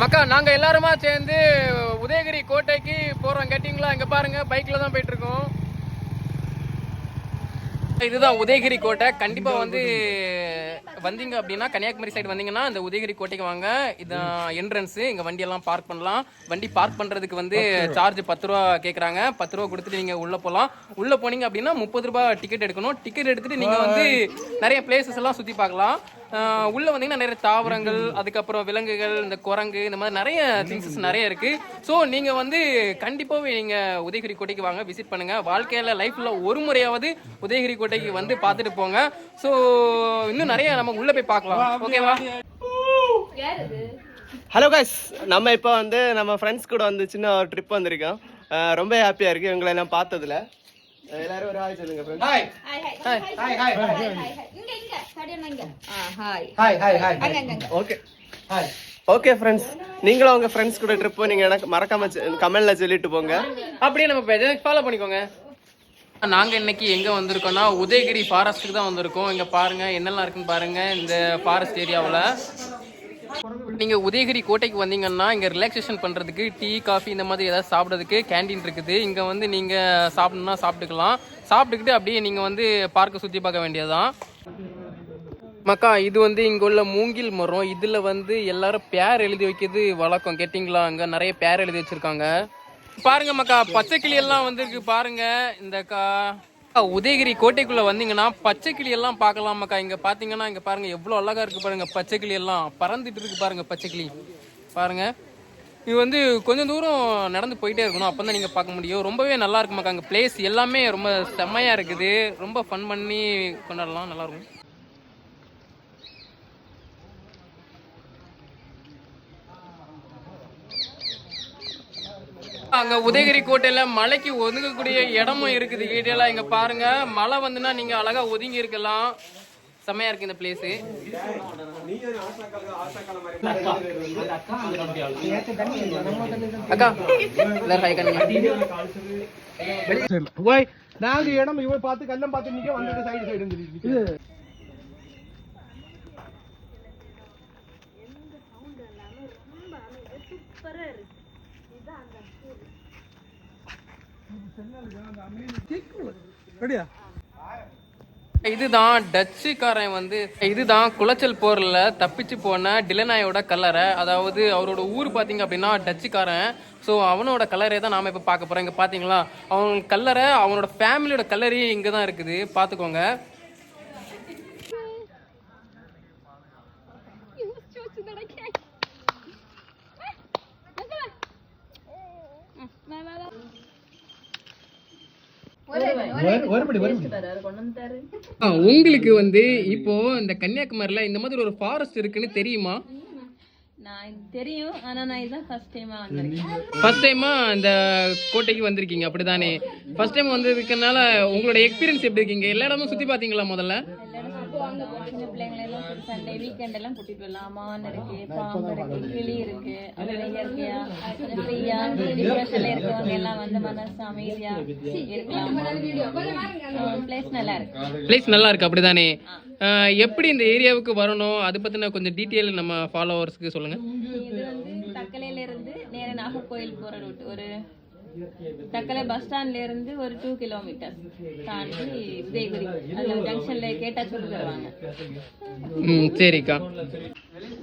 மக்கா நாங்க எல்லாருமா சேர்ந்து உதயகிரி கோட்டைக்கு போறோம். கேட்டீங்களா? இங்க பாருங்க, பைக்ல தான் போயிட்டு இருக்கோம். இதுதான் உதயகிரி கோட்டை. கண்டிப்பா வந்து வந்தீங்க அப்படின்னா, கன்னியாகுமரி சைடு வந்தீங்கன்னா இந்த உதயகிரி கோட்டைக்கு வாங்க. இதுதான் என்ட்ரன்ஸ். இங்க வண்டி எல்லாம் பார்க் பண்ணலாம். வண்டி பார்க் பண்றதுக்கு வந்து சார்ஜ் 10 ரூபா கேக்குறாங்க. 10 ரூபா கொடுத்துட்டு நீங்க உள்ள போகலாம். உள்ள போனீங்க அப்படின்னா 30 ரூபாய் டிக்கெட் எடுக்கணும். டிக்கெட் எடுத்துட்டு நீங்க வந்து நிறைய பிளேசஸ் எல்லாம் சுத்தி பார்க்கலாம். உள்ள வந்தீங்கன்னா நிறைய தாவரங்கள், அதுக்கப்புறம் விலங்குகள், இந்த குரங்கு, இந்த மாதிரி நிறைய திங்ஸஸ் நிறைய இருக்கு. ஸோ நீங்க வந்து கண்டிப்பாவே நீங்க உதயகிரி கோட்டைக்கு வாங்க, விசிட் பண்ணுங்க. வாழ்க்கையில லைஃப்ல ஒரு முறையாவது உதயகிரி கோட்டைக்கு வந்து பார்த்துட்டு போங்க. ஸோ இன்னும் நிறைய நம்ம உள்ள போய் பார்க்கலாம். ஓகேவா? ஹலோ கைஸ், நம்ம இப்போ வந்து நம்ம ஃப்ரெண்ட்ஸ் கூட வந்து சின்ன ஒரு ட்ரிப் வந்திருக்கோம். ரொம்ப ஹாப்பியாக இருக்குது இவங்களை எல்லாம் பார்த்ததுல. எல்லாரும் ஒரு ஹாய் சொல்லுங்க friends. Hi hi hi hi hi இங்க இங்க ஸ்டேடியம் இங்க. Hi hi hi hi. Okay hi. Okay friends, நீங்களும் உங்க ஃப்ரெண்ட்ஸ் கூட ட்ரிப் நீங்க எனக்கு மறக்காம கமெண்ட்ல சொல்லிட்டு போங்க. அப்படியே நம்ம பேஜை ஃபாலோ பண்ணிக்கோங்க. நாங்க இன்னைக்கு எங்க வந்திருக்கோம்னா உதயகிரி ஃபாரஸ்ட்டுக்கு தான் வந்திருக்கோம். இங்க பாருங்க என்னெல்லாம் இருக்குன்னு பாருங்க. இந்த ஃபாரஸ்ட் ஏரியாவில் நீங்க உதயகிரி கோட்டைக்கு வந்தீங்கன்னா இங்க ரிலாக்ஸேஷன் பண்றதுக்கு டீ காஃபி இந்த மாதிரி ஏதாவது சாப்பிட்றதுக்கு கேண்டீன் இருக்குது. இங்க வந்து நீங்க சாப்பிடணும்னா சாப்பிட்டுக்கலாம். சாப்பிட்டுக்கிட்டு அப்படியே நீங்க வந்து பார்க்க சுத்தி பார்க்க வேண்டியதுதான். மக்கா, இது வந்து இங்க உள்ள மூங்கில் மரம். இதுல வந்து எல்லாரும் பேர் எழுதி வைக்கிறது வழக்கம். கேட்டீங்களா? அங்க நிறைய பேர் எழுதி வச்சிருக்காங்க. பாருங்க மக்கா, பச்சை கிளி எல்லாம் வந்திருக்கு பாருங்க. இந்த உதயகிரி கோட்டைக்குள்ள வந்தீங்கன்னா பச்சை கிளி எல்லாம் பார்க்கலாம் மக்கா. இங்க பாத்தீங்கன்னா இங்க பாருங்க எவ்வளவு அழகா இருக்கு பாருங்க. பச்சை கிளி எல்லாம் பறந்துட்டு இருக்கு பாருங்க. பச்சை கிளி பாருங்க. இது வந்து கொஞ்சம் தூரம் நடந்து போயிட்டே இருக்கணும், அப்பதான் நீங்க பார்க்க முடியும். ரொம்பவே நல்லா இருக்கு மக்கா. அங்க பிளேஸ் எல்லாமே ரொம்ப செம்மையா இருக்குது. ரொம்ப ஃபன் பண்ணி கொண்டாடலாம், நல்லா இருக்கும். அங்க உதயகிரி கோட்டையில மலைக்கு ஒதுங்கக்கூடிய இடமும் இருக்குது. டீட்டெயிலா இங்க பாருங்க. மழை வந்துன்னா நீங்க அழகா ஒதுங்கி இருக்கலாம். செம்மையா இருக்கு இந்த பிளேஸ். அக்கா நாங்க இடம் இவ பார்த்து கல்லம் பார்த்து நிக்க வந்து சைடு சைடு இதுதான் டச்சுக்காரன் வந்து இதுதான் குளச்சல் போர்ல தப்பிச்சு போன டிலனாயோட கல்லறை. அதாவது அவரோட ஊர் பாத்தீங்க அப்படின்னா டச்சுக்காரன். ஸோ அவனோட கல்லறை தான் நாம இப்ப பார்க்க போறோம். இங்க பாத்தீங்களா அவன் கல்லறை, அவனோட ஃபேமிலியோட கல்லறை இங்கதான் இருக்குது. பாத்துக்கோங்க. உங்களுக்கு வந்து இப்போ இந்த கன்னியாகுமரியில இந்த மாதிரி ஒரு ஃபாரஸ்ட் இருக்குன்னு தெரியுமா? நான் தெரியும், ஆனா நான் இதான் ஃபர்ஸ்ட் டைமா வந்திருக்கேன். ஃபர்ஸ்ட் டைமா இந்த கோட்டைக்கு வந்திருக்கீங்க அப்படிதானே? ஃபர்ஸ்ட் டைம் வந்ததுக்குனால உங்களோட எக்ஸ்பீரியன்ஸ் எப்படி இருக்கீங்க? எல்லா இடமும் சுத்தி பாத்தீங்களா? முதல்ல சின்ன பிள்ளைங்களை எல்லாம் சண்டே வீக்கெண்ட் எல்லாம் கூட்டிட்டு வரலாம். மான் இருக்கு, பாம்பு இருக்கு, கிளி இருக்கு. அப்புறம் இயற்கையா ஃப்ரீயா டிப்ரெஷன்ல இருக்கவங்க எல்லாம் வந்து மனசு அமைதியா இருக்கலாம். பிளேஸ் நல்லா இருக்கு. பிளேஸ் நல்லா இருக்கு அப்படிதானே? எப்படி இந்த ஏரியாவுக்கு வரணும் அது பத்தின கொஞ்சம் டீட்டெயில் நம்ம ஃபாலோவர்ஸ்க்கு சொல்லுங்க. இது வந்து தக்கலையில இருந்து நேர நாகர்கோயில் போற ரூட். ஒரு தக்கலை பஸ் ஸ்டாண்ட்ல இருந்து ஒரு 2 கிலோமீட்டர் தாண்டி உதயகிரி அந்த ஜங்ஷன்ல கேட்டா சொல்லி தருவாங்க. சரிக்கா.